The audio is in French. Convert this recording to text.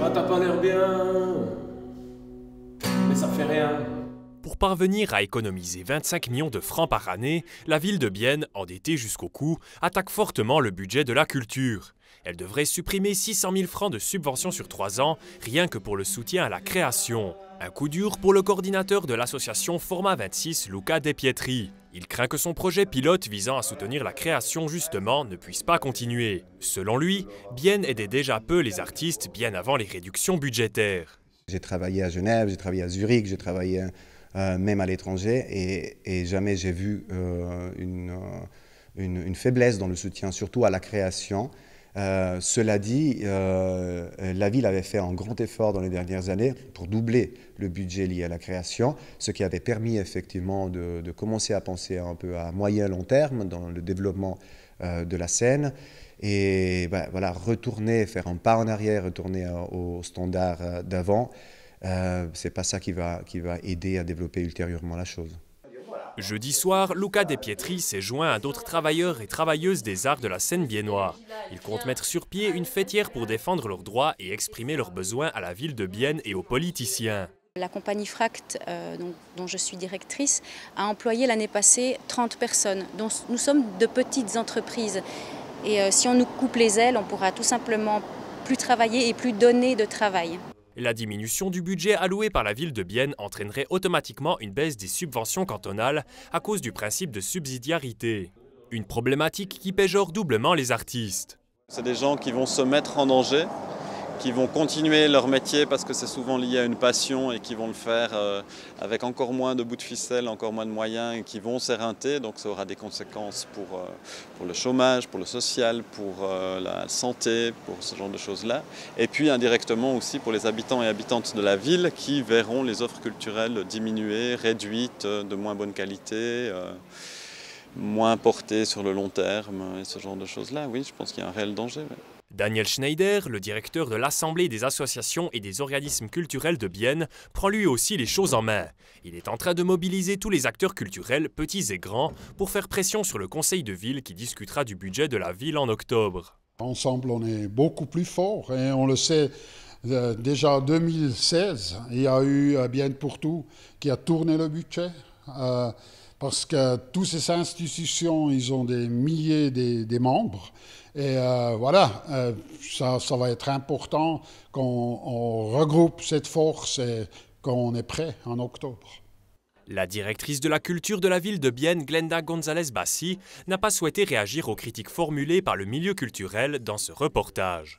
Ah, t'as pas l'air bien. Mais ça fait rien. Pour parvenir à économiser 25 millions de francs par année, la ville de Bienne, endettée jusqu'au cou, attaque fortement le budget de la culture. Elle devrait supprimer 600 000 francs de subventions sur 3 ans, rien que pour le soutien à la création. Un coup dur pour le coordinateur de l'association Format 26, Luca De Pietri. Il craint que son projet pilote visant à soutenir la création justement ne puisse pas continuer. Selon lui, Bienne aidait déjà peu les artistes bien avant les réductions budgétaires. J'ai travaillé à Genève, j'ai travaillé à Zurich, j'ai travaillé même à l'étranger et jamais j'ai vu une faiblesse dans le soutien, surtout à la création. Cela dit, la ville avait fait un grand effort dans les dernières années pour doubler le budget lié à la création, ce qui avait permis effectivement de commencer à penser un peu à moyen long terme dans le développement de la scène. Et ben, voilà, retourner, faire un pas en arrière, retourner aux standards d'avant, c'est pas ça qui va aider à développer ultérieurement la chose. Jeudi soir, Luca De Pietri s'est joint à d'autres travailleurs et travailleuses des arts de la scène biennois. Ils comptent mettre sur pied une fêtière pour défendre leurs droits et exprimer leurs besoins à la ville de Bienne et aux politiciens. La compagnie Fract, dont je suis directrice, a employé l'année passée 30 personnes, dont nous sommes de petites entreprises. Et si on nous coupe les ailes, on pourra tout simplement plus travailler et plus donner de travail. La diminution du budget alloué par la ville de Bienne entraînerait automatiquement une baisse des subventions cantonales à cause du principe de subsidiarité. Une problématique qui péjore doublement les artistes. C'est des gens qui vont se mettre en danger, qui vont continuer leur métier parce que c'est souvent lié à une passion et qui vont le faire avec encore moins de bouts de ficelle, encore moins de moyens et qui vont s'éreinter. Donc ça aura des conséquences pour le chômage, pour le social, pour la santé, pour ce genre de choses-là. Et puis indirectement aussi pour les habitants et habitantes de la ville qui verront les offres culturelles diminuer, réduites, de moins bonne qualité, moins portées sur le long terme et ce genre de choses-là. Oui, je pense qu'il y a un réel danger. Ouais. Daniel Schneider, le directeur de l'Assemblée des associations et des organismes culturels de Bienne, prend lui aussi les choses en main. Il est en train de mobiliser tous les acteurs culturels, petits et grands, pour faire pression sur le conseil de ville qui discutera du budget de la ville en octobre. Ensemble, on est beaucoup plus fort et on le sait. Déjà en 2016, il y a eu Bienne pour tout qui a tourné le budget. Parce que toutes ces institutions, ils ont des milliers des membres. Et voilà, ça va être important qu'on regroupe cette force et qu'on est prêt en octobre. La directrice de la culture de la ville de Bienne, Glenda González Bassi, n'a pas souhaité réagir aux critiques formulées par le milieu culturel dans ce reportage.